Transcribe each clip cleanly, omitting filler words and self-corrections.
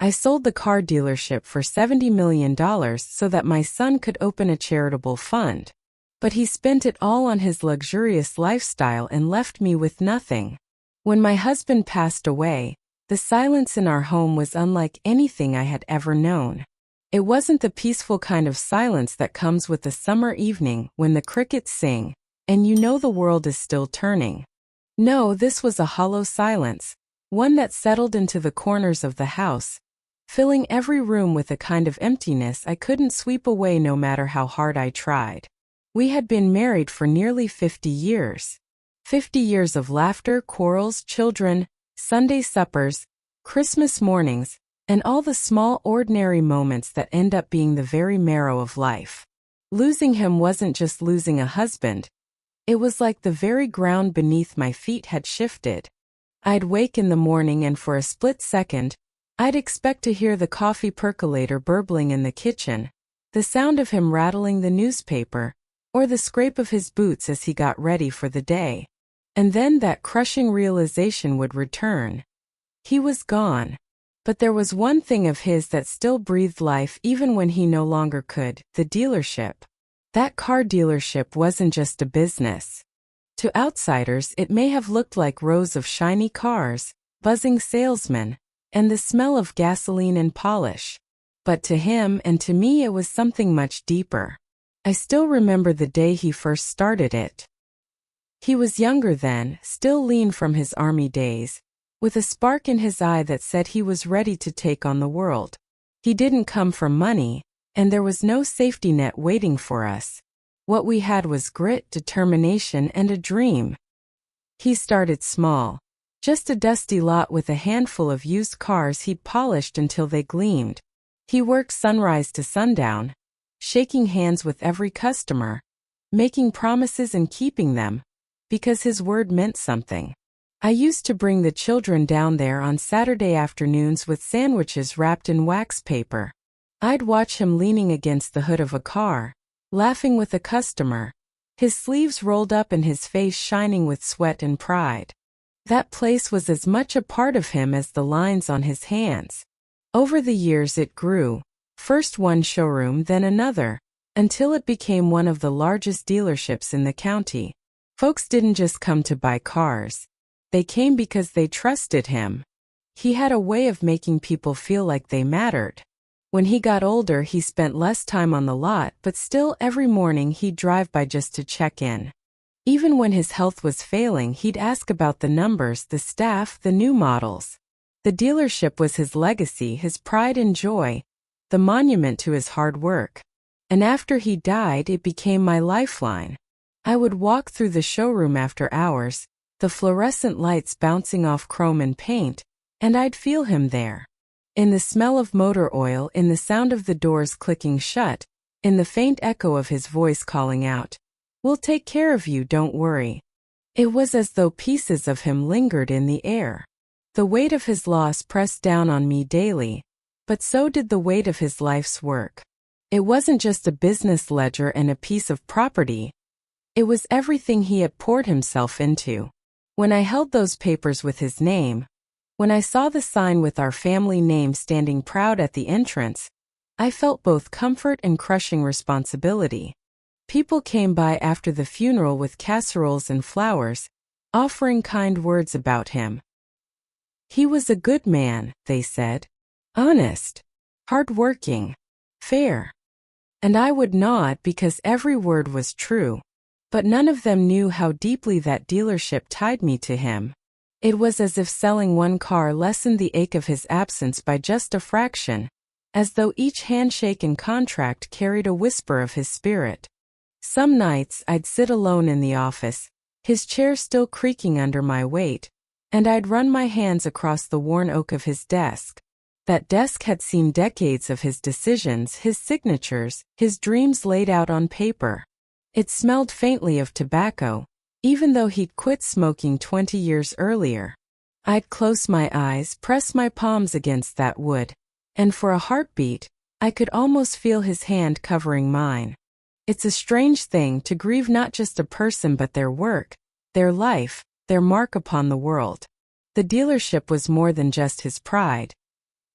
I sold the car dealership for $70 million so that my son could open a charitable fund. But he spent it all on his luxurious lifestyle and left me with nothing. When my husband passed away, the silence in our home was unlike anything I had ever known. It wasn't the peaceful kind of silence that comes with a summer evening when the crickets sing, and you know the world is still turning. No, this was a hollow silence, one that settled into the corners of the house, filling every room with a kind of emptiness I couldn't sweep away no matter how hard I tried. We had been married for nearly 50 years. 50 years of laughter, quarrels, children, Sunday suppers, Christmas mornings, and all the small ordinary moments that end up being the very marrow of life. Losing him wasn't just losing a husband. It was like the very ground beneath my feet had shifted. I'd wake in the morning and for a split second, I'd expect to hear the coffee percolator burbling in the kitchen, the sound of him rattling the newspaper, or the scrape of his boots as he got ready for the day. And then that crushing realization would return. He was gone. But there was one thing of his that still breathed life even when he no longer could, the dealership. That car dealership wasn't just a business. To outsiders it may have looked like rows of shiny cars, buzzing salesmen, and the smell of gasoline and polish. But to him and to me it was something much deeper. I still remember the day he first started it. He was younger then, still lean from his army days, with a spark in his eye that said he was ready to take on the world. He didn't come from money, and there was no safety net waiting for us. What we had was grit, determination, and a dream. He started small. Just a dusty lot with a handful of used cars he'd polished until they gleamed. He worked sunrise to sundown, shaking hands with every customer, making promises and keeping them, because his word meant something. I used to bring the children down there on Saturday afternoons with sandwiches wrapped in wax paper. I'd watch him leaning against the hood of a car, laughing with a customer, his sleeves rolled up and his face shining with sweat and pride. That place was as much a part of him as the lines on his hands. Over the years it grew, first one showroom then another, until it became one of the largest dealerships in the county. Folks didn't just come to buy cars. They came because they trusted him. He had a way of making people feel like they mattered. When he got older he spent less time on the lot, but still every morning he'd drive by just to check in. Even when his health was failing he'd ask about the numbers, the staff, the new models. The dealership was his legacy, his pride and joy, the monument to his hard work. And after he died it became my lifeline. I would walk through the showroom after hours, the fluorescent lights bouncing off chrome and paint, and I'd feel him there. In the smell of motor oil, in the sound of the doors clicking shut, in the faint echo of his voice calling out, "We'll take care of you, don't worry." It was as though pieces of him lingered in the air. The weight of his loss pressed down on me daily, but so did the weight of his life's work. It wasn't just a business ledger and a piece of property. It was everything he had poured himself into. When I held those papers with his name, when I saw the sign with our family name standing proud at the entrance, I felt both comfort and crushing responsibility. People came by after the funeral with casseroles and flowers, offering kind words about him. He was a good man, they said. Honest, hardworking, fair. And I would nod because every word was true. But none of them knew how deeply that dealership tied me to him. It was as if selling one car lessened the ache of his absence by just a fraction, as though each handshake and contract carried a whisper of his spirit. Some nights I'd sit alone in the office, his chair still creaking under my weight, and I'd run my hands across the worn oak of his desk. That desk had seen decades of his decisions, his signatures, his dreams laid out on paper. It smelled faintly of tobacco, even though he'd quit smoking 20 years earlier. I'd close my eyes, press my palms against that wood, and for a heartbeat, I could almost feel his hand covering mine. It's a strange thing to grieve not just a person but their work, their life, their mark upon the world. The dealership was more than just his pride.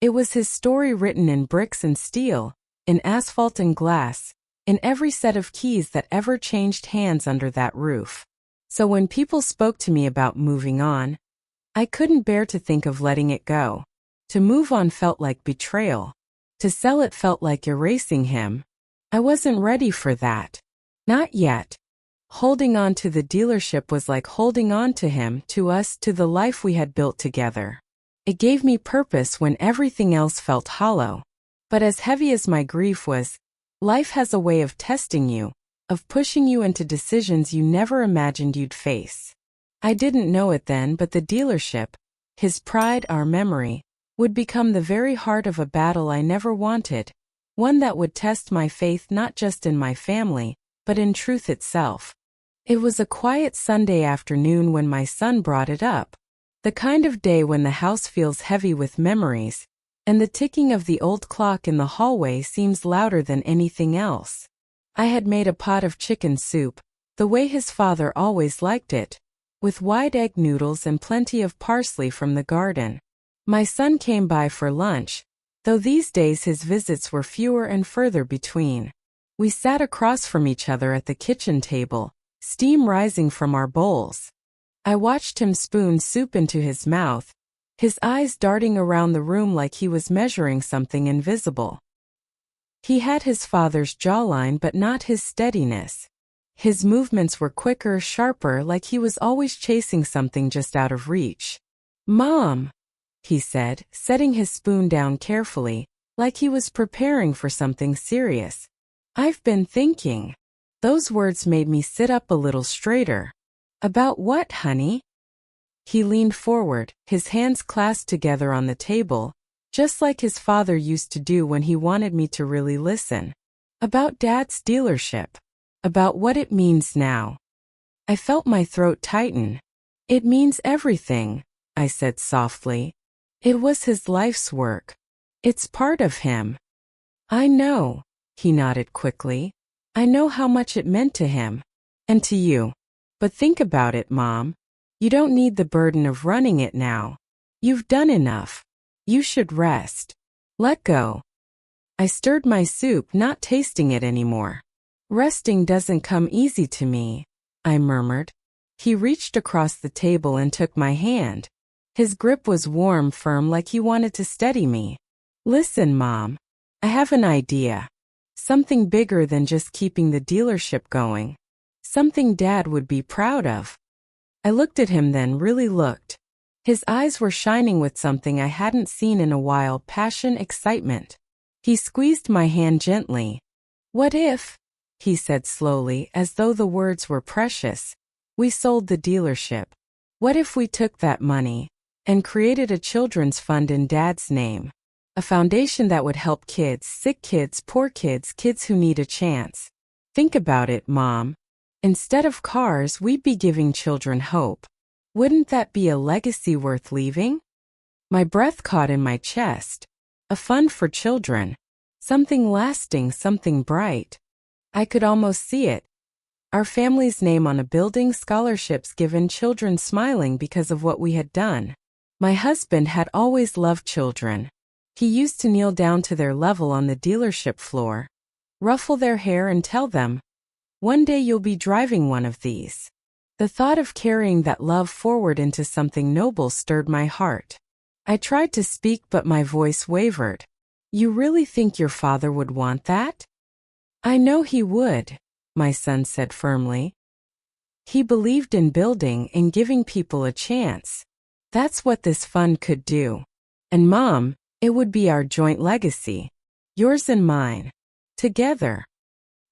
It was his story written in bricks and steel, in asphalt and glass, in every set of keys that ever changed hands under that roof. So when people spoke to me about moving on, I couldn't bear to think of letting it go. To move on felt like betrayal. To sell it felt like erasing him. I wasn't ready for that. Not yet. Holding on to the dealership was like holding on to him, to us, to the life we had built together. It gave me purpose when everything else felt hollow. But as heavy as my grief was, life has a way of testing you, of pushing you into decisions you never imagined you'd face. I didn't know it then, but the dealership, his pride, our memory, would become the very heart of a battle I never wanted, one that would test my faith not just in my family, but in truth itself. It was a quiet Sunday afternoon when my son brought it up. The kind of day when the house feels heavy with memories, and the ticking of the old clock in the hallway seems louder than anything else. I had made a pot of chicken soup, the way his father always liked it, with white egg noodles and plenty of parsley from the garden. My son came by for lunch, though these days his visits were fewer and further between. We sat across from each other at the kitchen table, steam rising from our bowls. I watched him spoon soup into his mouth, his eyes darting around the room like he was measuring something invisible. He had his father's jawline but not his steadiness. His movements were quicker, sharper, like he was always chasing something just out of reach. "Mom," he said, setting his spoon down carefully, like he was preparing for something serious. "I've been thinking." Those words made me sit up a little straighter. "About what, honey?" He leaned forward, his hands clasped together on the table, just like his father used to do when he wanted me to really listen. "About Dad's dealership. About what it means now." I felt my throat tighten. "It means everything," I said softly. "It was his life's work. It's part of him." "I know," he nodded quickly. "I know how much it meant to him. And to you. But think about it, Mom. You don't need the burden of running it now. You've done enough. You should rest. Let go." I stirred my soup, not tasting it anymore. "Resting doesn't come easy to me," I murmured. He reached across the table and took my hand. His grip was warm, firm, like he wanted to steady me. "Listen, Mom. I have an idea. Something bigger than just keeping the dealership going. Something Dad would be proud of." I looked at him then, really looked. His eyes were shining with something I hadn't seen in a while, passion, excitement. He squeezed my hand gently. "What if," he said slowly, as though the words were precious, "we sold the dealership? What if we took that money and created a children's fund in Dad's name? A foundation that would help kids, sick kids, poor kids, kids who need a chance. Think about it, Mom. Instead of cars, we'd be giving children hope. Wouldn't that be a legacy worth leaving?" My breath caught in my chest. A fund for children. Something lasting, something bright. I could almost see it. Our family's name on a building, scholarships given, children smiling because of what we had done. My husband had always loved children. He used to kneel down to their level on the dealership floor, ruffle their hair and tell them, "One day you'll be driving one of these." The thought of carrying that love forward into something noble stirred my heart. I tried to speak, but my voice wavered. "You really think your father would want that?" "I know he would," my son said firmly. "He believed in building and giving people a chance. That's what this fund could do. And Mom, it would be our joint legacy. Yours and mine. Together."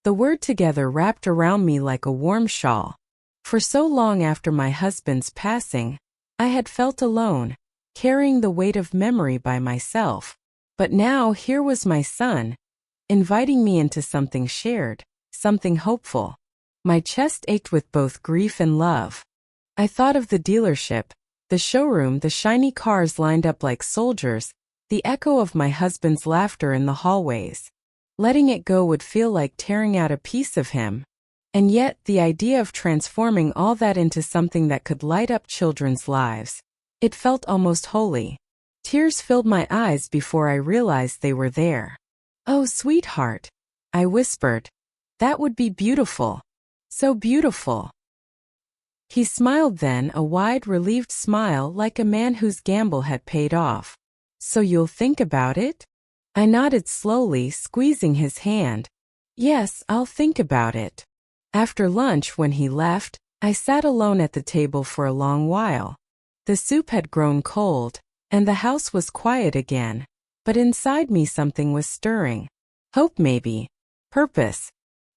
The word together wrapped around me like a warm shawl. For so long after my husband's passing, I had felt alone, carrying the weight of memory by myself. But now here was my son, inviting me into something shared, something hopeful. My chest ached with both grief and love. I thought of the dealership, the showroom, the shiny cars lined up like soldiers, the echo of my husband's laughter in the hallways. Letting it go would feel like tearing out a piece of him. And yet, the idea of transforming all that into something that could light up children's lives, it felt almost holy. Tears filled my eyes before I realized they were there. "Oh, sweetheart," I whispered. "That would be beautiful. So beautiful." He smiled then, a wide, relieved smile like a man whose gamble had paid off. "So you'll think about it?" I nodded slowly, squeezing his hand. "Yes, I'll think about it." After lunch, when he left, I sat alone at the table for a long while. The soup had grown cold, and the house was quiet again, but inside me something was stirring. Hope, maybe. Purpose.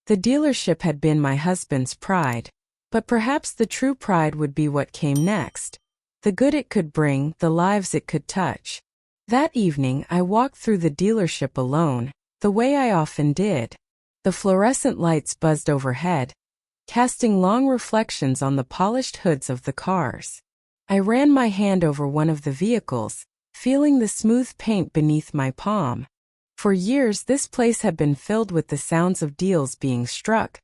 The dealership had been my husband's pride, but perhaps the true pride would be what came next. The good it could bring, the lives it could touch. That evening I walked through the dealership alone, the way I often did. The fluorescent lights buzzed overhead, casting long reflections on the polished hoods of the cars. I ran my hand over one of the vehicles, feeling the smooth paint beneath my palm. For years this place had been filled with the sounds of deals being struck,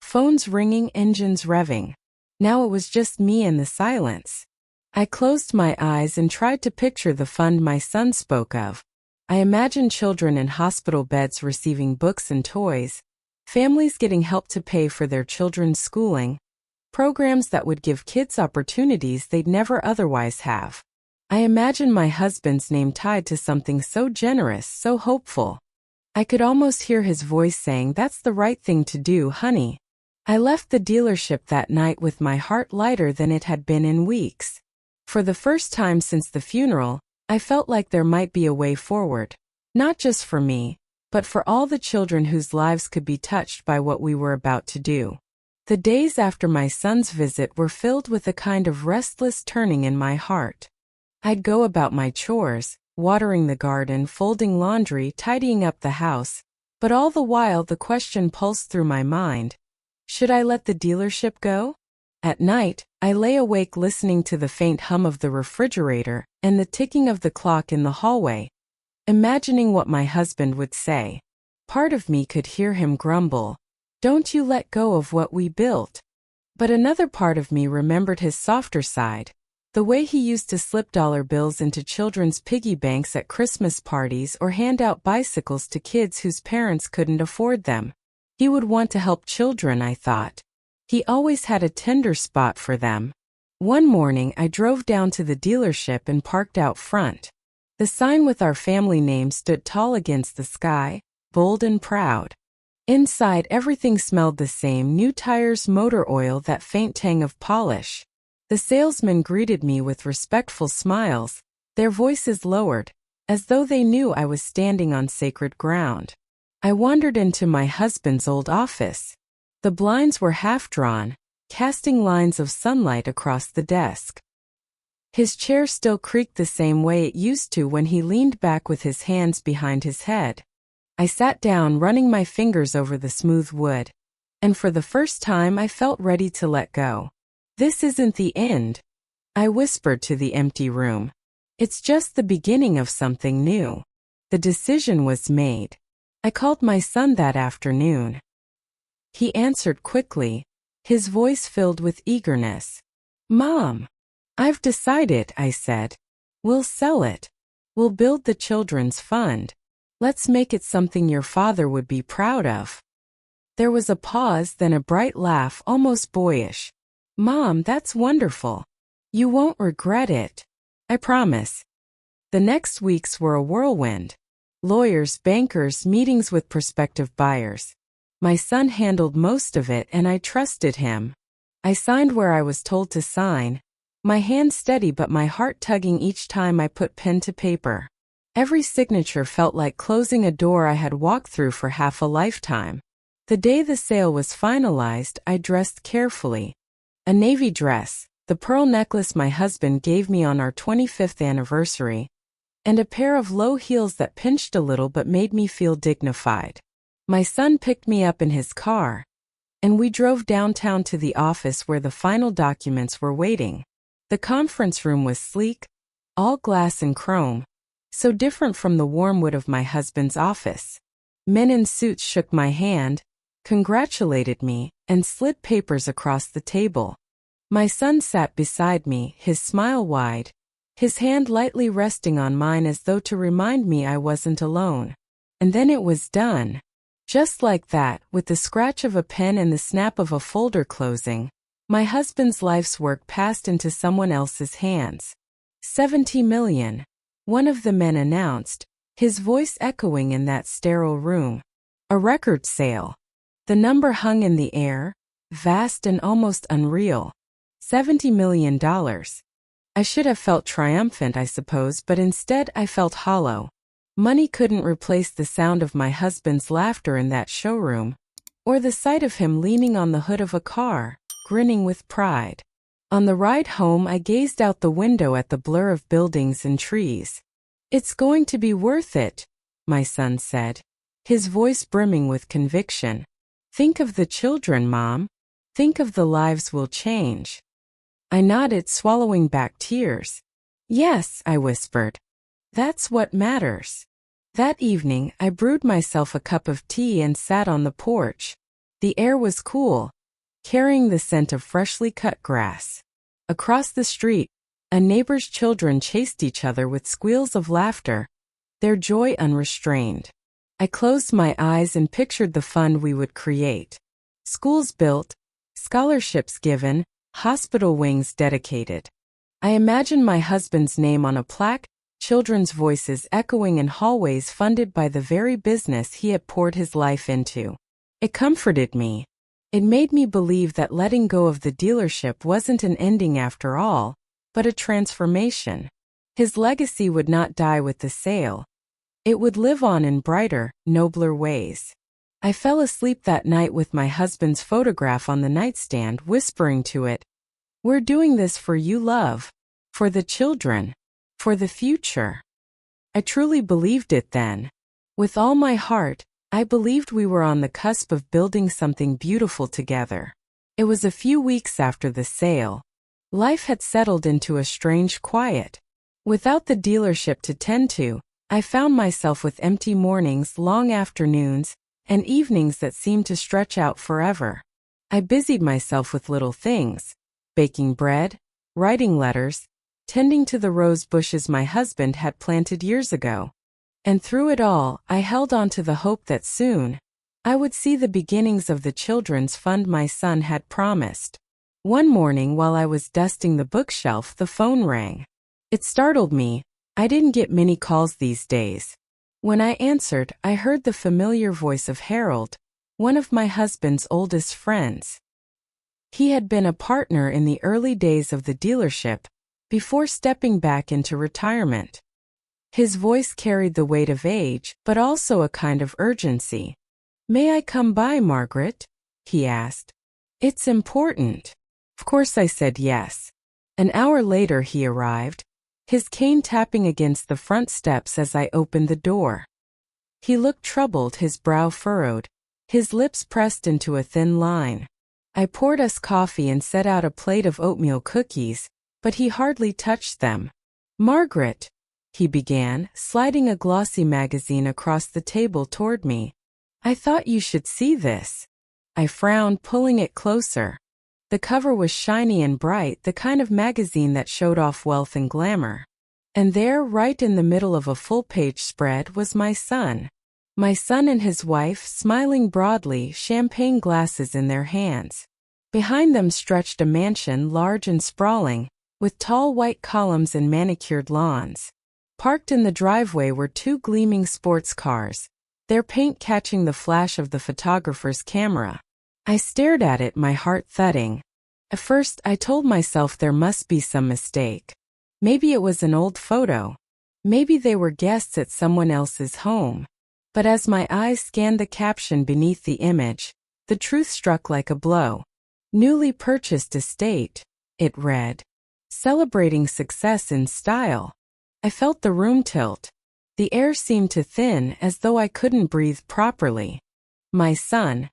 phones ringing, engines revving. Now it was just me and the silence. I closed my eyes and tried to picture the fund my son spoke of. I imagined children in hospital beds receiving books and toys, families getting help to pay for their children's schooling, programs that would give kids opportunities they'd never otherwise have. I imagined my husband's name tied to something so generous, so hopeful. I could almost hear his voice saying, "That's the right thing to do, honey." I left the dealership that night with my heart lighter than it had been in weeks. For the first time since the funeral, I felt like there might be a way forward. Not just for me, but for all the children whose lives could be touched by what we were about to do. The days after my son's visit were filled with a kind of restless turning in my heart. I'd go about my chores, watering the garden, folding laundry, tidying up the house, but all the while the question pulsed through my mind: should I let the dealership go? At night, I lay awake listening to the faint hum of the refrigerator and the ticking of the clock in the hallway, imagining what my husband would say. Part of me could hear him grumble, "Don't you let go of what we built." But another part of me remembered his softer side. The way he used to slip dollar bills into children's piggy banks at Christmas parties or hand out bicycles to kids whose parents couldn't afford them. He would want to help children, I thought. He always had a tender spot for them. One morning I drove down to the dealership and parked out front. The sign with our family name stood tall against the sky, bold and proud. Inside everything smelled the same: new tires, motor oil, that faint tang of polish. The salesmen greeted me with respectful smiles, their voices lowered, as though they knew I was standing on sacred ground. I wandered into my husband's old office. The blinds were half drawn, casting lines of sunlight across the desk. His chair still creaked the same way it used to when he leaned back with his hands behind his head. I sat down, running my fingers over the smooth wood, and for the first time I felt ready to let go. "This isn't the end," I whispered to the empty room. "It's just the beginning of something new." The decision was made. I called my son that afternoon. He answered quickly, his voice filled with eagerness. "Mom, I've decided," I said. "We'll sell it. We'll build the children's fund. Let's make it something your father would be proud of." There was a pause, then a bright laugh, almost boyish. "Mom, that's wonderful. You won't regret it. I promise." The next weeks were a whirlwind. Lawyers, bankers, meetings with prospective buyers. My son handled most of it, and I trusted him. I signed where I was told to sign, my hand steady but my heart tugging each time I put pen to paper. Every signature felt like closing a door I had walked through for half a lifetime. The day the sale was finalized, I dressed carefully. A navy dress, the pearl necklace my husband gave me on our 25th anniversary, and a pair of low heels that pinched a little but made me feel dignified. My son picked me up in his car, and we drove downtown to the office where the final documents were waiting. The conference room was sleek, all glass and chrome, so different from the warm wood of my husband's office. Men in suits shook my hand, congratulated me, and slid papers across the table. My son sat beside me, his smile wide, his hand lightly resting on mine as though to remind me I wasn't alone. And then it was done. Just like that, with the scratch of a pen and the snap of a folder closing, my husband's life's work passed into someone else's hands. 70 million, one of the men announced, his voice echoing in that sterile room. A record sale. The number hung in the air, vast and almost unreal. $70 million. I should have felt triumphant, I suppose, but instead I felt hollow. Money couldn't replace the sound of my husband's laughter in that showroom, or the sight of him leaning on the hood of a car, grinning with pride. On the ride home, I gazed out the window at the blur of buildings and trees. "It's going to be worth it," my son said, his voice brimming with conviction. "Think of the children, Mom. Think of the lives we'll change." I nodded, swallowing back tears. "Yes," I whispered. "That's what matters." That evening, I brewed myself a cup of tea and sat on the porch. The air was cool, carrying the scent of freshly cut grass. Across the street, a neighbor's children chased each other with squeals of laughter, their joy unrestrained. I closed my eyes and pictured the fund we would create. Schools built, scholarships given, hospital wings dedicated. I imagined my husband's name on a plaque, children's voices echoing in hallways funded by the very business he had poured his life into. It comforted me. It made me believe that letting go of the dealership wasn't an ending after all, but a transformation. His legacy would not die with the sale. It would live on in brighter, nobler ways. I fell asleep that night with my husband's photograph on the nightstand, whispering to it, "We're doing this for you, love. For the children. For the future." I truly believed it then. With all my heart, I believed we were on the cusp of building something beautiful together. It was a few weeks after the sale. Life had settled into a strange quiet. Without the dealership to tend to, I found myself with empty mornings, long afternoons, and evenings that seemed to stretch out forever. I busied myself with little things, baking bread, writing letters, tending to the rose bushes my husband had planted years ago. And through it all, I held on to the hope that soon, I would see the beginnings of the children's fund my son had promised. One morning while I was dusting the bookshelf, the phone rang. It startled me. I didn't get many calls these days. When I answered, I heard the familiar voice of Harold, one of my husband's oldest friends. He had been a partner in the early days of the dealership, before stepping back into retirement. His voice carried the weight of age, but also a kind of urgency. "May I come by, Margaret?" he asked. "It's important." Of course I said yes. An hour later he arrived, his cane tapping against the front steps as I opened the door. He looked troubled, his brow furrowed, his lips pressed into a thin line. I poured us coffee and set out a plate of oatmeal cookies, but he hardly touched them. "Margaret," he began, sliding a glossy magazine across the table toward me. "I thought you should see this." I frowned, pulling it closer. The cover was shiny and bright, the kind of magazine that showed off wealth and glamour. And there, right in the middle of a full-page spread, was my son. My son and his wife, smiling broadly, champagne glasses in their hands. Behind them stretched a mansion large and sprawling, with tall white columns and manicured lawns. Parked in the driveway were two gleaming sports cars, their paint catching the flash of the photographer's camera. I stared at it, my heart thudding. At first, I told myself there must be some mistake. Maybe it was an old photo. Maybe they were guests at someone else's home. But as my eyes scanned the caption beneath the image, the truth struck like a blow. "Newly purchased estate," it read. "Celebrating success in style." I felt the room tilt. The air seemed to thin, as though I couldn't breathe properly. My son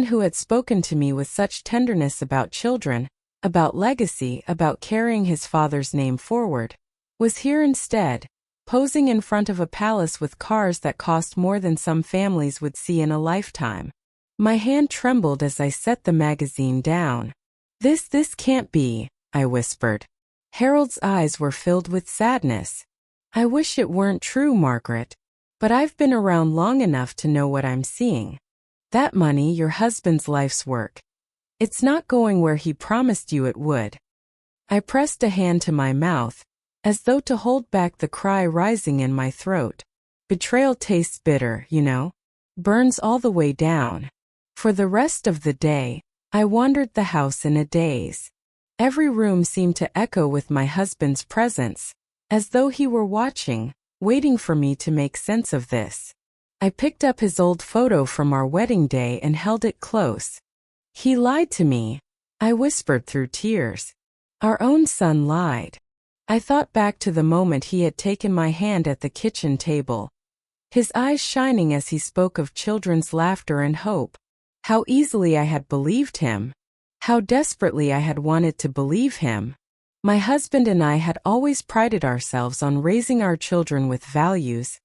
who had spoken to me with such tenderness about children, about legacy, about carrying his father's name forward, was here instead, posing in front of a palace with cars that cost more than some families would see in a lifetime. My hand trembled as I set the magazine down. This can't be," I whispered. Harold's eyes were filled with sadness. I wish it weren't true, Margaret. But I've been around long enough to know what I'm seeing. That money, your husband's life's work. It's not going where he promised you it would. I pressed a hand to my mouth, as though to hold back the cry rising in my throat. Betrayal tastes bitter, you know. Burns all the way down. For the rest of the day, I wandered the house in a daze. Every room seemed to echo with my husband's presence, as though he were watching, waiting for me to make sense of this. I picked up his old photo from our wedding day and held it close. He lied to me, I whispered through tears. Our own son lied. I thought back to the moment he had taken my hand at the kitchen table, his eyes shining as he spoke of children's laughter and hope. How easily I had believed him. How desperately I had wanted to believe him. My husband and I had always prided ourselves on raising our children with values,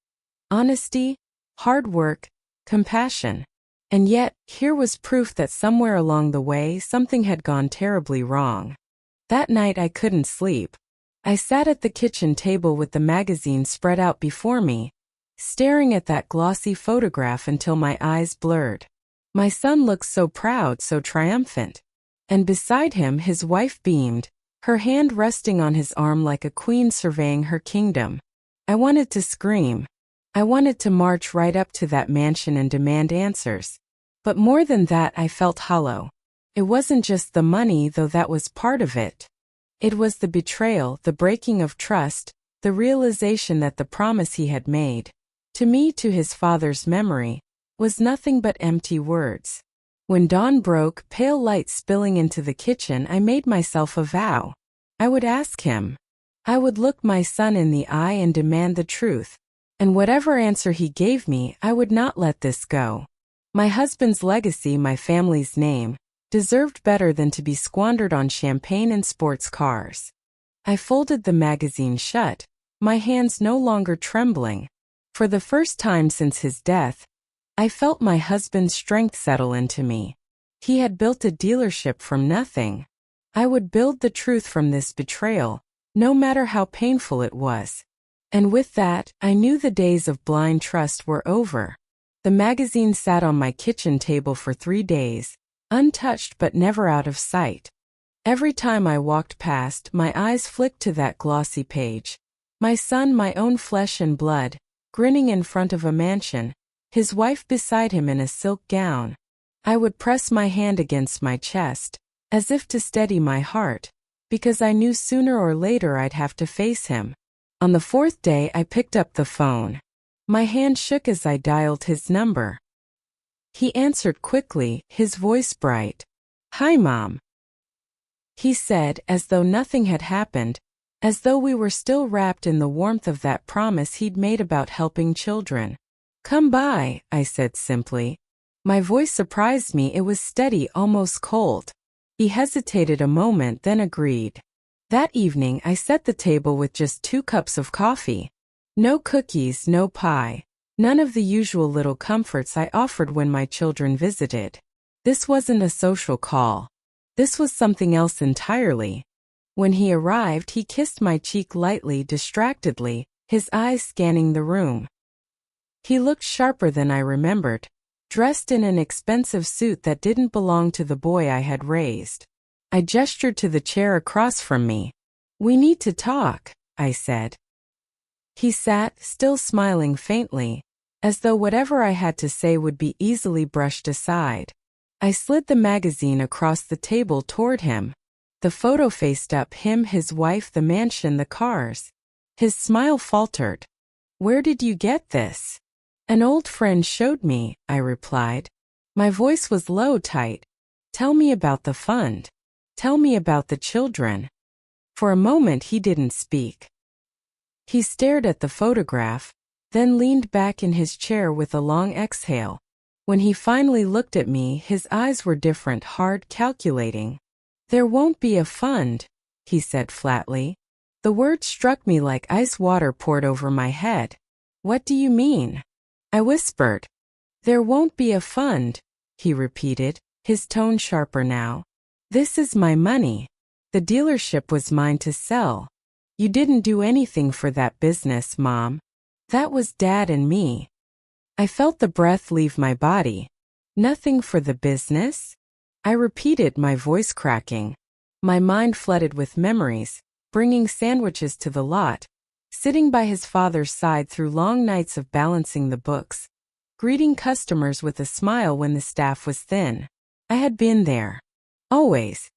honesty, hard work, compassion. And yet, here was proof that somewhere along the way something had gone terribly wrong. That night I couldn't sleep. I sat at the kitchen table with the magazine spread out before me, staring at that glossy photograph until my eyes blurred. My son looked so proud, so triumphant. And beside him his wife beamed, her hand resting on his arm like a queen surveying her kingdom. I wanted to scream. I wanted to march right up to that mansion and demand answers. But more than that, I felt hollow. It wasn't just the money, though that was part of it. It was the betrayal, the breaking of trust, the realization that the promise he had made, to me, to his father's memory, was nothing but empty words. When dawn broke, pale light spilling into the kitchen, I made myself a vow. I would ask him. I would look my son in the eye and demand the truth. And whatever answer he gave me, I would not let this go. My husband's legacy, my family's name, deserved better than to be squandered on champagne and sports cars. I folded the magazine shut, my hands no longer trembling. For the first time since his death, I felt my husband's strength settle into me. He had built a dealership from nothing. I would build the truth from this betrayal, no matter how painful it was. And with that, I knew the days of blind trust were over. The magazine sat on my kitchen table for 3 days, untouched but never out of sight. Every time I walked past, my eyes flicked to that glossy page. My son, my own flesh and blood, grinning in front of a mansion, his wife beside him in a silk gown. I would press my hand against my chest, as if to steady my heart, because I knew sooner or later I'd have to face him. On the 4th day, I picked up the phone. My hand shook as I dialed his number. He answered quickly, his voice bright. "Hi, Mom," he said, as though nothing had happened, as though we were still wrapped in the warmth of that promise he'd made about helping children. "Come by," I said simply. My voice surprised me. It was steady, almost cold. He hesitated a moment, then agreed. That evening, I set the table with just 2 cups of coffee. No cookies, no pie. None of the usual little comforts I offered when my children visited. This wasn't a social call. This was something else entirely. When he arrived, he kissed my cheek lightly, distractedly, his eyes scanning the room. He looked sharper than I remembered, dressed in an expensive suit that didn't belong to the boy I had raised. I gestured to the chair across from me. "We need to talk," I said. He sat, still smiling faintly, as though whatever I had to say would be easily brushed aside. I slid the magazine across the table toward him. The photo faced up, him, his wife, the mansion, the cars. His smile faltered. "Where did you get this?" "An old friend showed me," I replied. My voice was low, tight. "Tell me about the fund. Tell me about the children." For a moment he didn't speak. He stared at the photograph, then leaned back in his chair with a long exhale. When he finally looked at me, his eyes were different, hard, calculating. "There won't be a fund," he said flatly. The word struck me like ice water poured over my head. "What do you mean?" I whispered. "There won't be a fund," he repeated, his tone sharper now. "This is my money. The dealership was mine to sell. You didn't do anything for that business, Mom. That was Dad and me. I felt the breath leave my body. Nothing for the business? I repeated, my voice cracking. My mind flooded with memories, bringing sandwiches to the lot, sitting by his father's side through long nights of balancing the books, greeting customers with a smile when the staff was thin. I had been there. Always.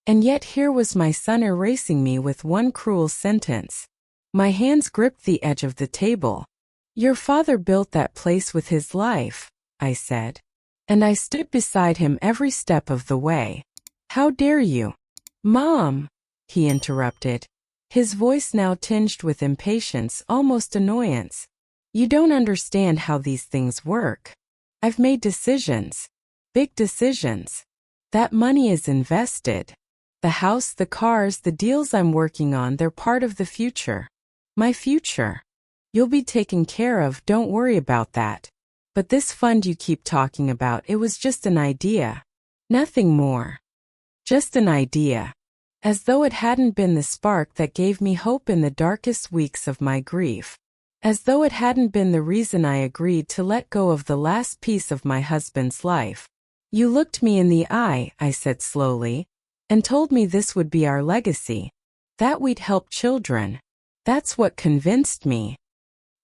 And yet here was my son erasing me with one cruel sentence. My hands gripped the edge of the table. Your father built that place with his life, I said. And I stood beside him every step of the way. How dare you? Mom, he interrupted, his voice now tinged with impatience, almost annoyance. You don't understand how these things work. I've made decisions. Big decisions. That money is invested. The house, the cars, the deals I'm working on, they're part of the future. My future. You'll be taken care of, don't worry about that. But this fund you keep talking about, it was just an idea. Nothing more. Just an idea. As though it hadn't been the spark that gave me hope in the darkest weeks of my grief. As though it hadn't been the reason I agreed to let go of the last piece of my husband's life. You looked me in the eye, I said slowly, and told me this would be our legacy. That we'd help children. That's what convinced me.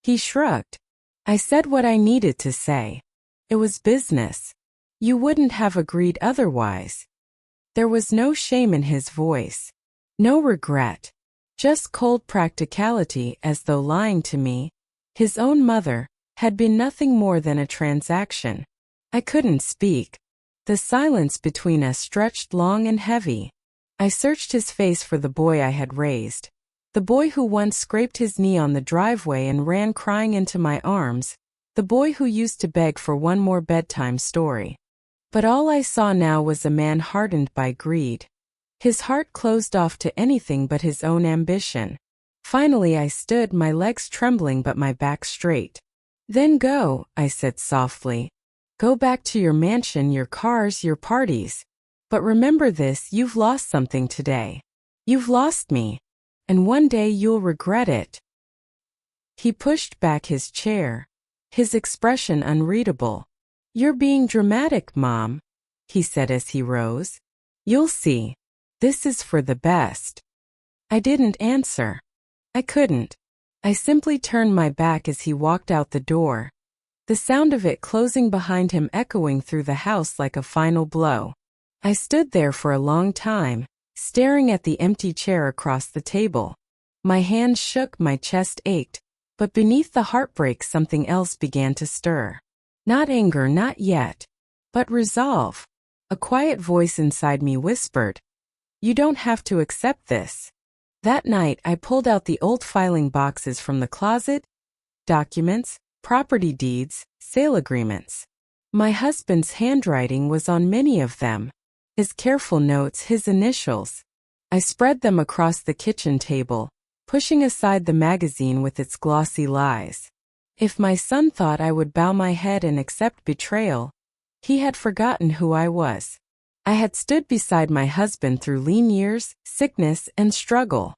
He shrugged. I said what I needed to say. It was business. You wouldn't have agreed otherwise. There was no shame in his voice. No regret. Just cold practicality, as though lying to me, his own mother, had been nothing more than a transaction. I couldn't speak. The silence between us stretched long and heavy. I searched his face for the boy I had raised. The boy who once scraped his knee on the driveway and ran crying into my arms. The boy who used to beg for one more bedtime story. But all I saw now was a man hardened by greed. His heart closed off to anything but his own ambition. Finally I stood, my legs trembling but my back straight. Then go, I said softly. Go back to your mansion, your cars, your parties. But remember this, you've lost something today. You've lost me. And one day you'll regret it. He pushed back his chair, his expression unreadable. You're being dramatic, Mom, he said as he rose. You'll see. This is for the best. I didn't answer. I couldn't. I simply turned my back as he walked out the door. The sound of it closing behind him echoing through the house like a final blow. I stood there for a long time, staring at the empty chair across the table. My hands shook, my chest ached, but beneath the heartbreak something else began to stir. Not anger, not yet, but resolve. A quiet voice inside me whispered, "You don't have to accept this." That night I pulled out the old filing boxes from the closet, documents, property deeds, sale agreements. My husband's handwriting was on many of them. His careful notes, his initials. I spread them across the kitchen table, pushing aside the magazine with its glossy lies. If my son thought I would bow my head and accept betrayal, he had forgotten who I was. I had stood beside my husband through lean years, sickness, and struggle.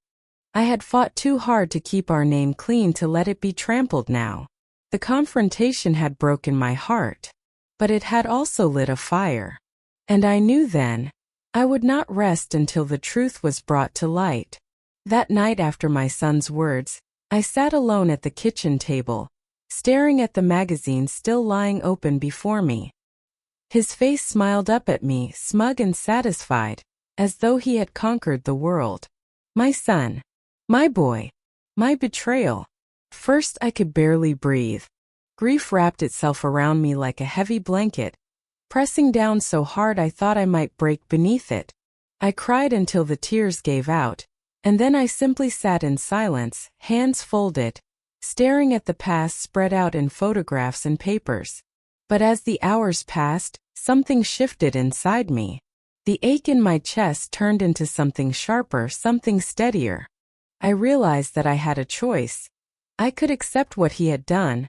I had fought too hard to keep our name clean to let it be trampled now. The confrontation had broken my heart, but it had also lit a fire. And I knew then, I would not rest until the truth was brought to light. That night after my son's words, I sat alone at the kitchen table, staring at the magazine still lying open before me. His face smiled up at me, smug and satisfied, as though he had conquered the world. My son. My boy. My betrayal. First I could barely breathe. Grief wrapped itself around me like a heavy blanket, pressing down so hard I thought I might break beneath it. I cried until the tears gave out, and then I simply sat in silence, hands folded, staring at the past spread out in photographs and papers. But as the hours passed, something shifted inside me. The ache in my chest turned into something sharper, something steadier. I realized that I had a choice. I could accept what he had done,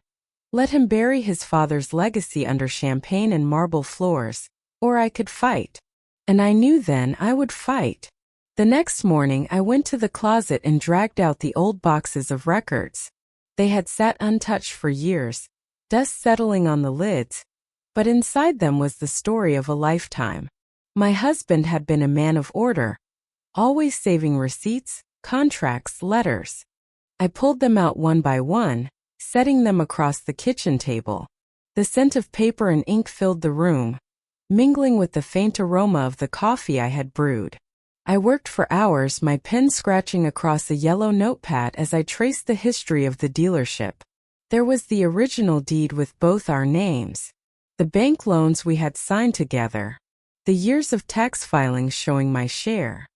let him bury his father's legacy under champagne and marble floors, or I could fight. And I knew then I would fight. The next morning I went to the closet and dragged out the old boxes of records. They had sat untouched for years, dust settling on the lids, but inside them was the story of a lifetime. My husband had been a man of order, always saving receipts, contracts, letters. I pulled them out one by one, setting them across the kitchen table. The scent of paper and ink filled the room, mingling with the faint aroma of the coffee I had brewed. I worked for hours, my pen scratching across a yellow notepad as I traced the history of the dealership. There was the original deed with both our names, the bank loans we had signed together, the years of tax filings showing my share.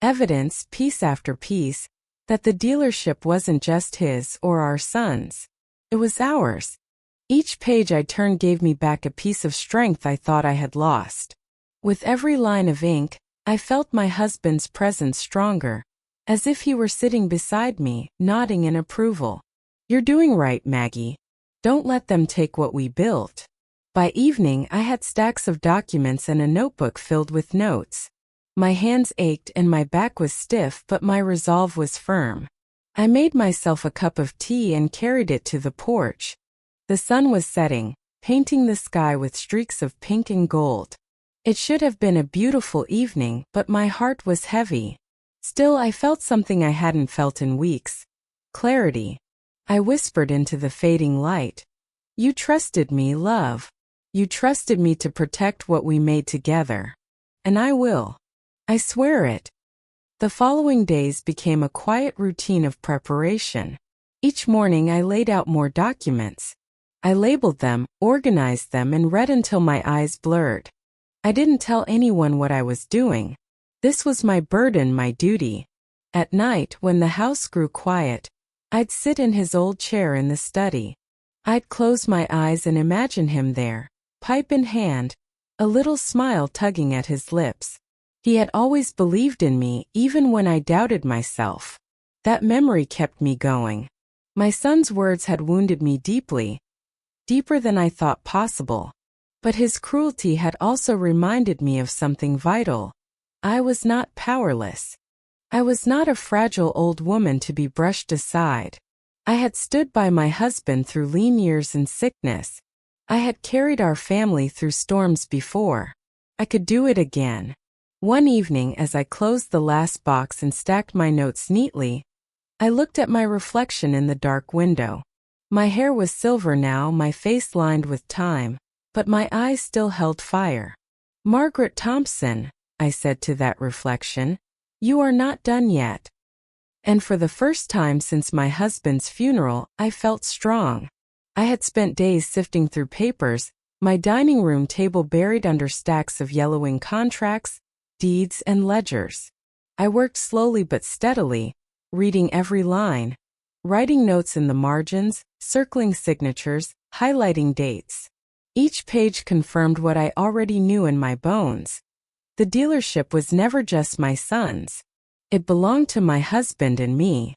Evidence, piece after piece, that the dealership wasn't just his or our son's. It was ours. Each page I turned gave me back a piece of strength I thought I had lost. With every line of ink, I felt my husband's presence stronger, as if he were sitting beside me, nodding in approval. "You're doing right, Maggie. Don't let them take what we built." By evening, I had stacks of documents and a notebook filled with notes. My hands ached and my back was stiff, but my resolve was firm. I made myself a cup of tea and carried it to the porch. The sun was setting, painting the sky with streaks of pink and gold. It should have been a beautiful evening, but my heart was heavy. Still, I felt something I hadn't felt in weeks. Clarity. I whispered into the fading light. "You trusted me, love. You trusted me to protect what we made together. And I will. I swear it." The following days became a quiet routine of preparation. Each morning I laid out more documents. I labeled them, organized them, and read until my eyes blurred. I didn't tell anyone what I was doing. This was my burden, my duty. At night, when the house grew quiet, I'd sit in his old chair in the study. I'd close my eyes and imagine him there, pipe in hand, a little smile tugging at his lips. He had always believed in me, even when I doubted myself. That memory kept me going. My son's words had wounded me deeply, deeper than I thought possible. But his cruelty had also reminded me of something vital. I was not powerless. I was not a fragile old woman to be brushed aside. I had stood by my husband through lean years and sickness. I had carried our family through storms before. I could do it again. One evening, as I closed the last box and stacked my notes neatly, I looked at my reflection in the dark window. My hair was silver now, my face lined with time, but my eyes still held fire. "Margaret Thompson," I said to that reflection, "you are not done yet." And for the first time since my husband's funeral, I felt strong. I had spent days sifting through papers, my dining room table buried under stacks of yellowing contracts, deeds, and ledgers. I worked slowly but steadily, reading every line, writing notes in the margins, circling signatures, highlighting dates. Each page confirmed what I already knew in my bones. The dealership was never just my son's. It belonged to my husband and me.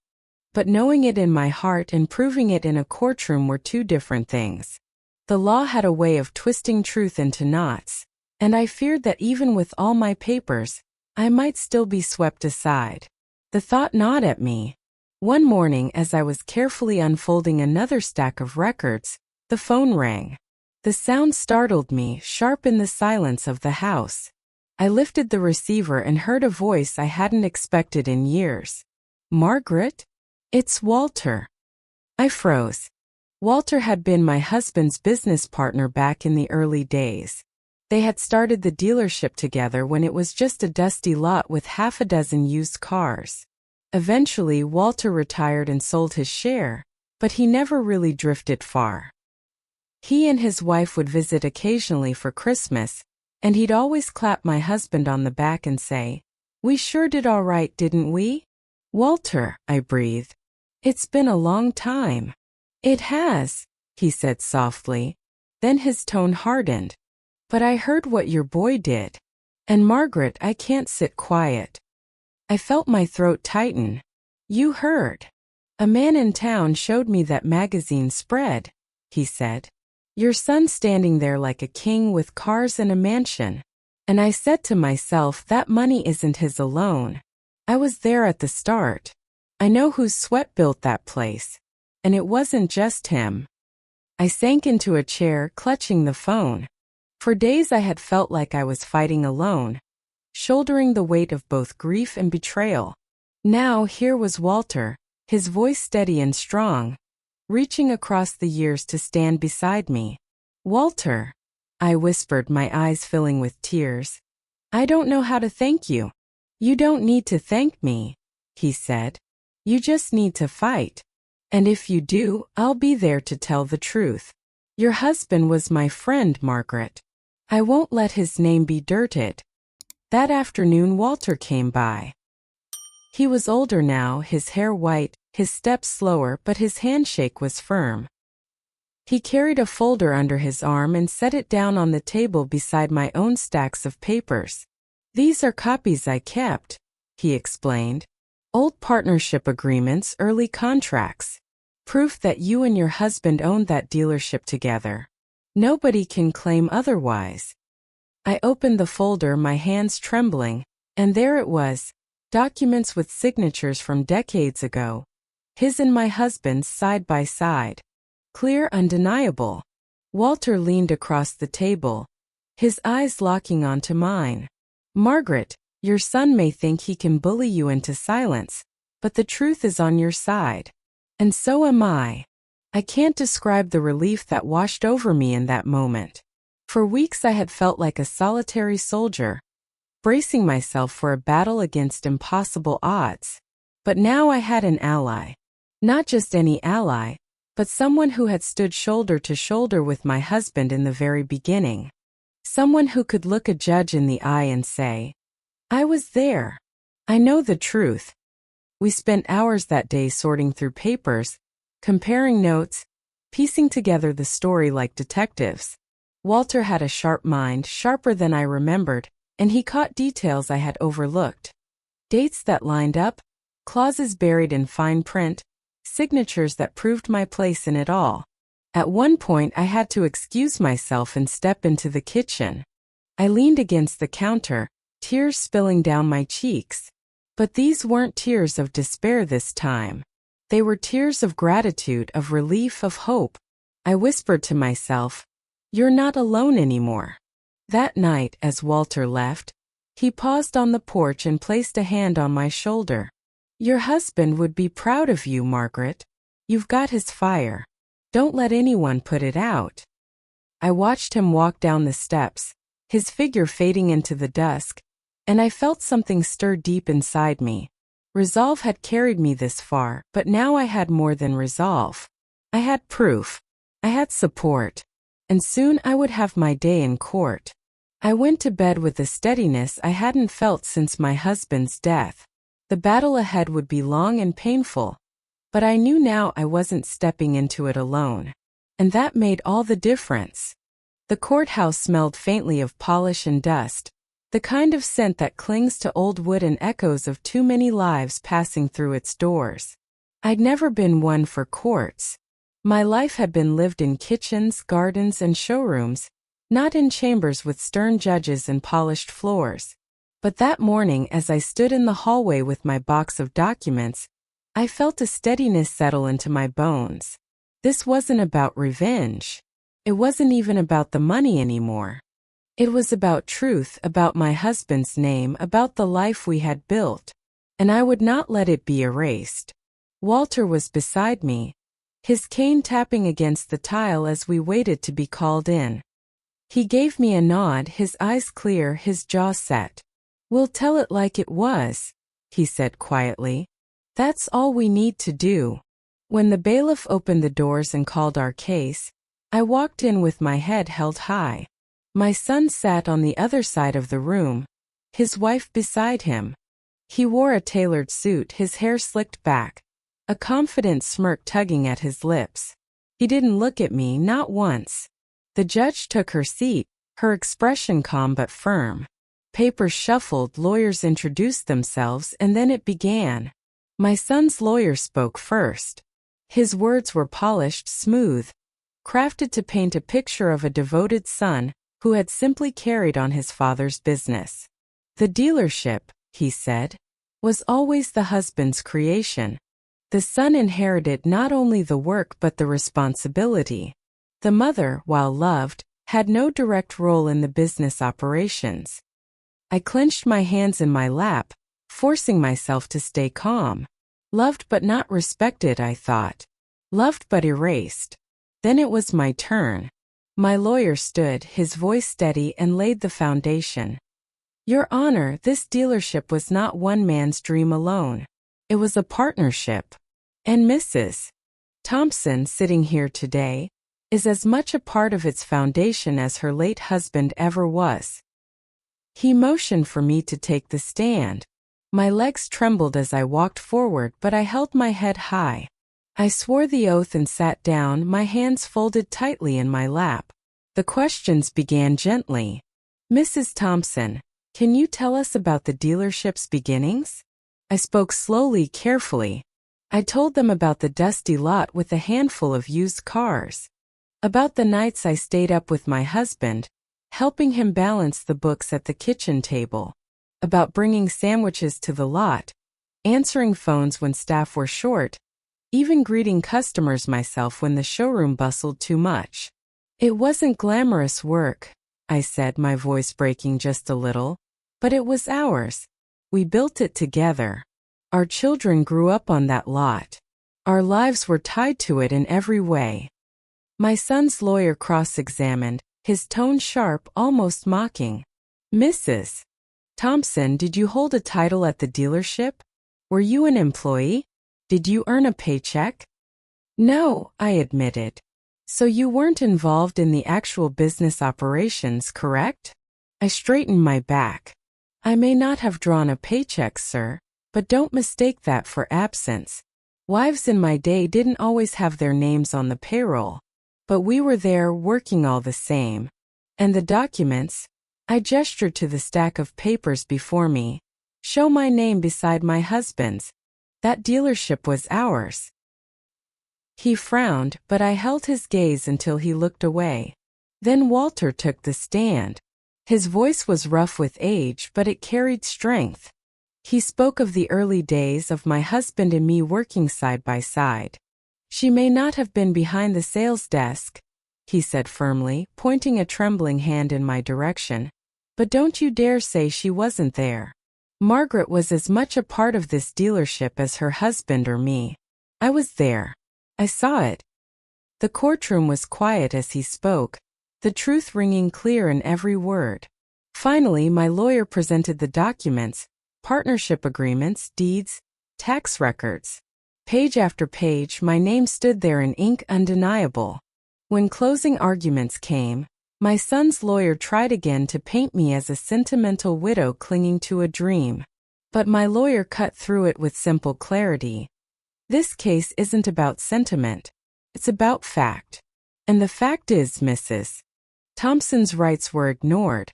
But knowing it in my heart and proving it in a courtroom were two different things. The law had a way of twisting truth into knots, and I feared that even with all my papers, I might still be swept aside. The thought gnawed at me. One morning, as I was carefully unfolding another stack of records, the phone rang. The sound startled me, sharp in the silence of the house. I lifted the receiver and heard a voice I hadn't expected in years. "Margaret? It's Walter." I froze. Walter had been my husband's business partner back in the early days. They had started the dealership together when it was just a dusty lot with half a dozen used cars. Eventually, Walter retired and sold his share, but he never really drifted far. He and his wife would visit occasionally for Christmas, and he'd always clap my husband on the back and say, "We sure did all right, didn't we?" "Walter," I breathed. "It's been a long time." "It has," he said softly. Then his tone hardened. "But I heard what your boy did. And Margaret, I can't sit quiet." I felt my throat tighten. "You heard. A man in town showed me that magazine spread," he said. "Your son standing there like a king with cars and a mansion." And I said to myself, that money isn't his alone. I was there at the start. I know whose sweat built that place. And it wasn't just him. I sank into a chair, clutching the phone. For days I had felt like I was fighting alone, shouldering the weight of both grief and betrayal. Now here was Walter, his voice steady and strong, reaching across the years to stand beside me. "Walter," I whispered, my eyes filling with tears. "I don't know how to thank you." "You don't need to thank me," he said. "You just need to fight. And if you do, I'll be there to tell the truth. Your husband was my friend, Margaret. I won't let his name be dirted." That afternoon Walter came by. He was older now, his hair white, his steps slower, but his handshake was firm. He carried a folder under his arm and set it down on the table beside my own stacks of papers. "These are copies I kept," he explained. "Old partnership agreements, early contracts. Proof that you and your husband owned that dealership together. Nobody can claim otherwise." I opened the folder, my hands trembling, and there it was, documents with signatures from decades ago. His and my husband's side by side. Clear, undeniable. Walter leaned across the table, his eyes locking onto mine. "Margaret, your son may think he can bully you into silence, but the truth is on your side. And so am I." I can't describe the relief that washed over me in that moment. For weeks I had felt like a solitary soldier, bracing myself for a battle against impossible odds. But now I had an ally. Not just any ally, but someone who had stood shoulder to shoulder with my husband in the very beginning. Someone who could look a judge in the eye and say, "I was there. I know the truth." We spent hours that day sorting through papers, comparing notes, piecing together the story like detectives. Walter had a sharp mind, sharper than I remembered, and he caught details I had overlooked. Dates that lined up, clauses buried in fine print, signatures that proved my place in it all. At one point I had to excuse myself and step into the kitchen. I leaned against the counter, tears spilling down my cheeks. But these weren't tears of despair this time. They were tears of gratitude, of relief, of hope. I whispered to myself, "You're not alone anymore." That night, as Walter left, he paused on the porch and placed a hand on my shoulder. "Your husband would be proud of you, Margaret. You've got his fire. Don't let anyone put it out." I watched him walk down the steps, his figure fading into the dusk, and I felt something stir deep inside me. Resolve had carried me this far, but now I had more than resolve. I had proof. I had support. And soon I would have my day in court. I went to bed with a steadiness I hadn't felt since my husband's death. The battle ahead would be long and painful, but I knew now I wasn't stepping into it alone. And that made all the difference. The courthouse smelled faintly of polish and dust, the kind of scent that clings to old wood and echoes of too many lives passing through its doors. I'd never been one for courts. My life had been lived in kitchens, gardens, and showrooms, not in chambers with stern judges and polished floors. But that morning, as I stood in the hallway with my box of documents, I felt a steadiness settle into my bones. This wasn't about revenge. It wasn't even about the money anymore. It was about truth, about my husband's name, about the life we had built. And I would not let it be erased. Walter was beside me, his cane tapping against the tile as we waited to be called in. He gave me a nod, his eyes clear, his jaw set. "We'll tell it like it was," he said quietly. "That's all we need to do." When the bailiff opened the doors and called our case, I walked in with my head held high. My son sat on the other side of the room, his wife beside him. He wore a tailored suit, his hair slicked back, a confident smirk tugging at his lips. He didn't look at me, not once. The judge took her seat, her expression calm but firm. Papers shuffled, lawyers introduced themselves, and then it began. My son's lawyer spoke first. His words were polished, smooth, crafted to paint a picture of a devoted son who had simply carried on his father's business. "The dealership," he said. was always the husband's creation. The son inherited not only the work but the responsibility. The mother, while loved, had no direct role in the business operations. I clenched my hands in my lap, forcing myself to stay calm. Loved but not respected, I thought. Loved but erased. Then it was my turn. My lawyer stood, his voice steady, and laid the foundation. Your Honor, this dealership was not one man's dream alone. It was a partnership. And Mrs. Thompson, sitting here today, is as much a part of its foundation as her late husband ever was. He motioned for me to take the stand. My legs trembled as I walked forward, but I held my head high. I swore the oath and sat down, my hands folded tightly in my lap. The questions began gently. Mrs. Thompson, can you tell us about the dealership's beginnings? I spoke slowly, carefully. I told them about the dusty lot with a handful of used cars. About the nights I stayed up with my husband, helping him balance the books at the kitchen table. About bringing sandwiches to the lot, answering phones when staff were short, even greeting customers myself when the showroom bustled too much. It wasn't glamorous work, I said, my voice breaking just a little, but it was ours. We built it together. Our children grew up on that lot. Our lives were tied to it in every way. My son's lawyer cross-examined, his tone sharp, almost mocking. Mrs. Thompson, did you hold a title at the dealership? Were you an employee? Did you earn a paycheck? No, I admitted. So you weren't involved in the actual business operations, correct? I straightened my back. I may not have drawn a paycheck, sir, but don't mistake that for absence. Wives in my day didn't always have their names on the payroll, but we were there working all the same. And the documents? I gestured to the stack of papers before me. Show my name beside my husband's. That dealership was ours. He frowned, but I held his gaze until he looked away. Then Walter took the stand. His voice was rough with age, but it carried strength. He spoke of the early days of my husband and me working side by side. She may not have been behind the sales desk, he said firmly, pointing a trembling hand in my direction. But don't you dare say she wasn't there. Margaret was as much a part of this dealership as her husband or me. I was there. I saw it. The courtroom was quiet as he spoke, the truth ringing clear in every word. Finally, my lawyer presented the documents, partnership agreements, deeds, tax records. Page after page, my name stood there in ink undeniable. When closing arguments came, my son's lawyer tried again to paint me as a sentimental widow clinging to a dream. But my lawyer cut through it with simple clarity. This case isn't about sentiment. It's about fact. And the fact is, Mrs. Thompson's rights were ignored.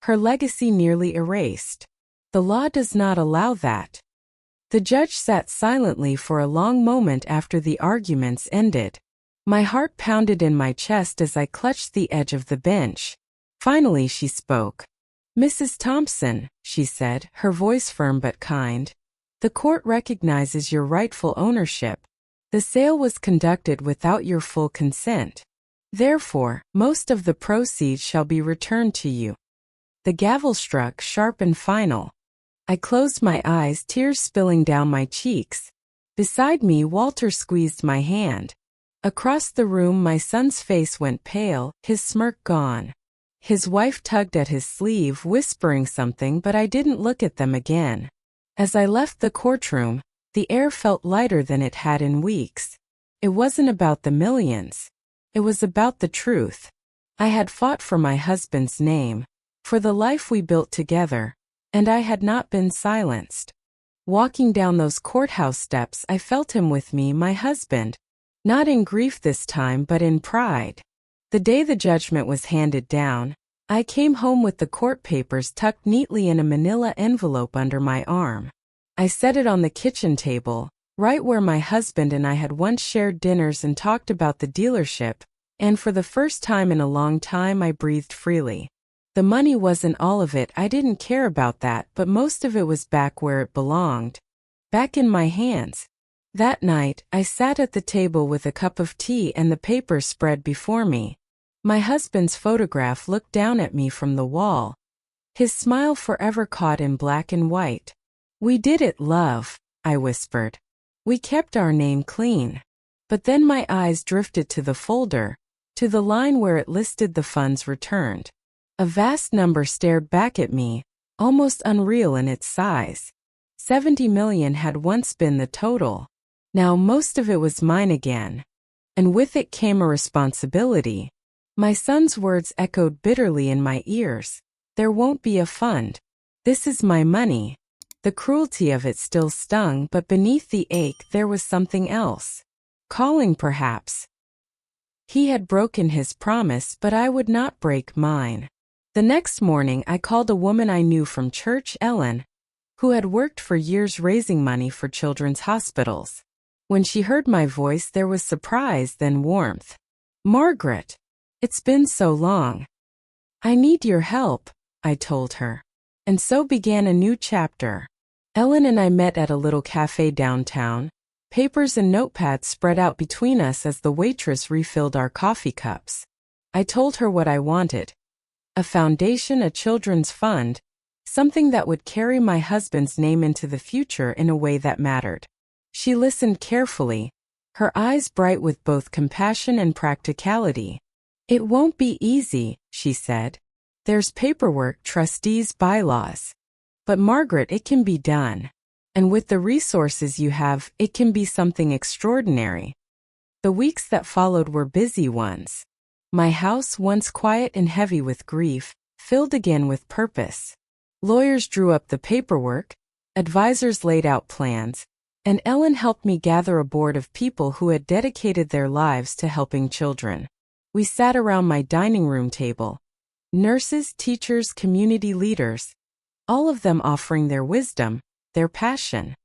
Her legacy nearly erased. The law does not allow that. The judge sat silently for a long moment after the arguments ended. My heart pounded in my chest as I clutched the edge of the bench. Finally she spoke. Mrs. Thompson, she said, her voice firm but kind. The court recognizes your rightful ownership. The sale was conducted without your full consent. Therefore, most of the proceeds shall be returned to you. The gavel struck, sharp and final. I closed my eyes, tears spilling down my cheeks. Beside me, Walter squeezed my hand. Across the room, my son's face went pale, his smirk gone. His wife tugged at his sleeve, whispering something, but I didn't look at them again. As I left the courtroom, the air felt lighter than it had in weeks. It wasn't about the millions. It was about the truth. I had fought for my husband's name, for the life we built together, and I had not been silenced. Walking down those courthouse steps, I felt him with me, my husband. Not in grief this time, but in pride. The day the judgment was handed down, I came home with the court papers tucked neatly in a manila envelope under my arm. I set it on the kitchen table, right where my husband and I had once shared dinners and talked about the dealership, and for the first time in a long time I breathed freely. The money wasn't all of it, I didn't care about that, but most of it was back where it belonged. Back in my hands. That night, I sat at the table with a cup of tea and the papers spread before me. My husband's photograph looked down at me from the wall. His smile forever caught in black and white. "We did it, love," I whispered. "We kept our name clean." But then my eyes drifted to the folder, to the line where it listed the funds returned. A vast number stared back at me, almost unreal in its size. 70 million had once been the total. Now most of it was mine again. And with it came a responsibility. My son's words echoed bitterly in my ears. "There won't be a fund. This is my money." The cruelty of it still stung, but beneath the ache there was something else. Calling, perhaps. He had broken his promise, but I would not break mine. The next morning I called a woman I knew from church, Ellen, who had worked for years raising money for children's hospitals. When she heard my voice, there was surprise, then warmth. "Margaret, it's been so long. I need your help," I told her. And so began a new chapter. Ellen and I met at a little cafe downtown, papers and notepads spread out between us as the waitress refilled our coffee cups. I told her what I wanted. A foundation, a children's fund, something that would carry my husband's name into the future in a way that mattered. She listened carefully, her eyes bright with both compassion and practicality. "It won't be easy," she said. "There's paperwork, trustees, bylaws. But Margaret, it can be done. And with the resources you have, it can be something extraordinary." The weeks that followed were busy ones. My house, once quiet and heavy with grief, filled again with purpose. Lawyers drew up the paperwork, advisors laid out plans, and Ellen helped me gather a board of people who had dedicated their lives to helping children. We sat around my dining room table. Nurses, teachers, community leaders, all of them offering their wisdom, their passion.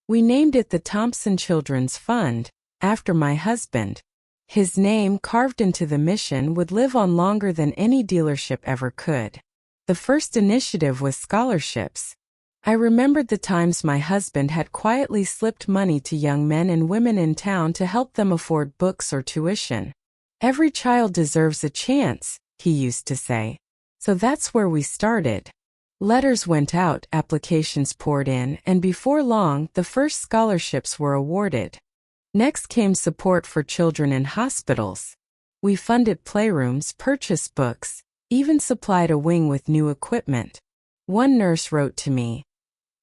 We named it the Thompson Children's Fund, after my husband. His name, carved into the mission, would live on longer than any dealership ever could. The first initiative was scholarships. I remembered the times my husband had quietly slipped money to young men and women in town to help them afford books or tuition. "Every child deserves a chance," he used to say. So that's where we started. Letters went out, applications poured in, and before long, the first scholarships were awarded. Next came support for children in hospitals. We funded playrooms, purchased books, even supplied a wing with new equipment. One nurse wrote to me,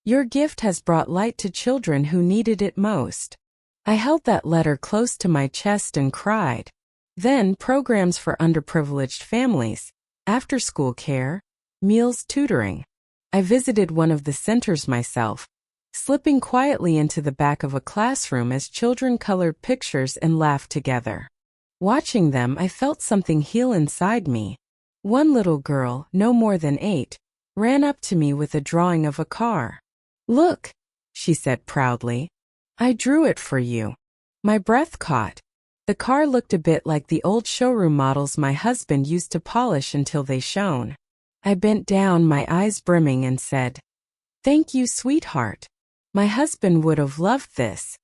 "Your gift has brought light to children who needed it most." I held that letter close to my chest and cried. Then programs for underprivileged families, after-school care, meals, tutoring. I visited one of the centers myself, slipping quietly into the back of a classroom as children colored pictures and laughed together. Watching them, I felt something heal inside me. One little girl, no more than 8, ran up to me with a drawing of a car. "Look," she said proudly. "I drew it for you." My breath caught. The car looked a bit like the old showroom models my husband used to polish until they shone. I bent down, my eyes brimming, and said, "Thank you, sweetheart. My husband would have loved this."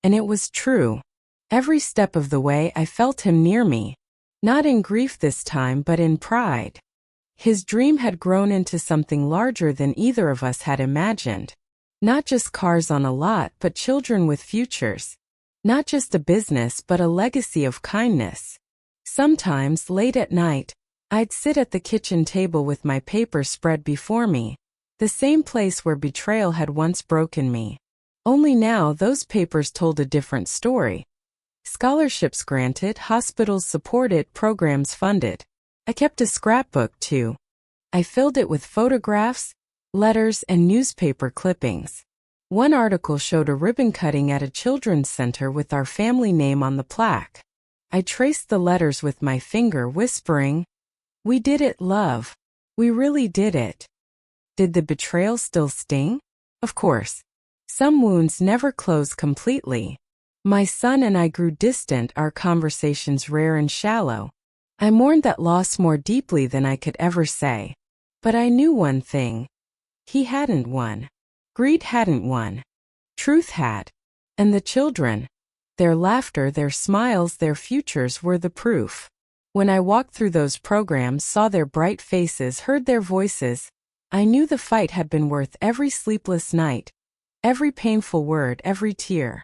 And it was true. Every step of the way I felt him near me. Not in grief this time, but in pride. His dream had grown into something larger than either of us had imagined. Not just cars on a lot, but children with futures. Not just a business, but a legacy of kindness. Sometimes, late at night, I'd sit at the kitchen table with my paper spread before me, the same place where betrayal had once broken me. Only now those papers told a different story. Scholarships granted, hospitals supported, programs funded. I kept a scrapbook too. I filled it with photographs, letters, and newspaper clippings. One article showed a ribbon cutting at a children's center with our family name on the plaque. I traced the letters with my finger, whispering, "We did it, love. We really did it." Did the betrayal still sting? Of course. Some wounds never close completely. My son and I grew distant, our conversations rare and shallow. I mourned that loss more deeply than I could ever say. But I knew one thing. He hadn't won. Greed hadn't won. Truth had. And the children, their laughter, their smiles, their futures were the proof. When I walked through those programs, saw their bright faces, heard their voices, I knew the fight had been worth every sleepless night, every painful word, every tear.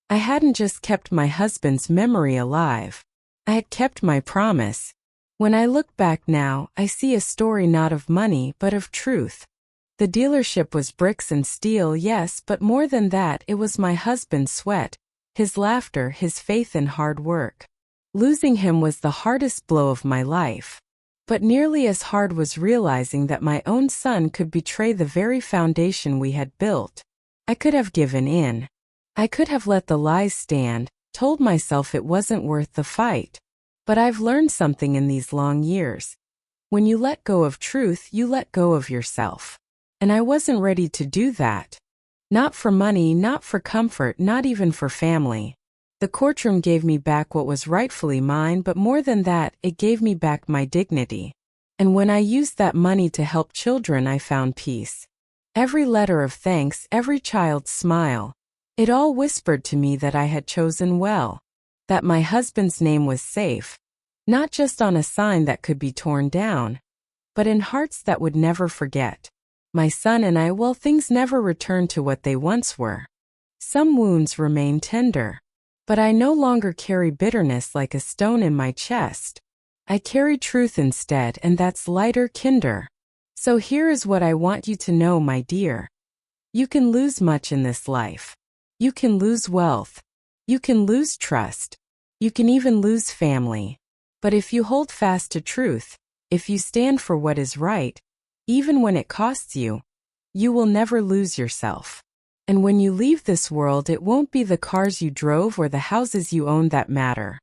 I hadn't just kept my husband's memory alive. I had kept my promise. When I look back now, I see a story not of money but of truth. The dealership was bricks and steel, yes, but more than that, it was my husband's sweat, his laughter, his faith and hard work. Losing him was the hardest blow of my life. But nearly as hard was realizing that my own son could betray the very foundation we had built. I could have given in. I could have let the lies stand, told myself it wasn't worth the fight. But I've learned something in these long years. When you let go of truth, you let go of yourself. And I wasn't ready to do that. Not for money, not for comfort, not even for family. The courtroom gave me back what was rightfully mine, but more than that, it gave me back my dignity. And when I used that money to help children, I found peace. Every letter of thanks, every child's smile, it all whispered to me that I had chosen well. That my husband's name was safe, not just on a sign that could be torn down, but in hearts that would never forget. My son and I, well, things never returned to what they once were. Some wounds remain tender, but I no longer carry bitterness like a stone in my chest. I carry truth instead, and that's lighter, kinder. So here is what I want you to know, my dear. You can lose much in this life. You can lose wealth. You can lose trust. You can even lose family. But if you hold fast to truth, if you stand for what is right, even when it costs you, you will never lose yourself. And when you leave this world, it won't be the cars you drove or the houses you owned that matter.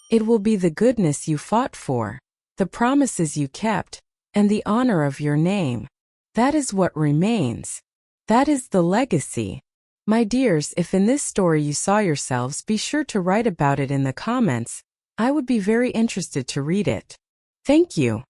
It will be the goodness you fought for, the promises you kept, and the honor of your name. That is what remains. That is the legacy. My dears, if in this story you saw yourselves, be sure to write about it in the comments. I would be very interested to read it. Thank you.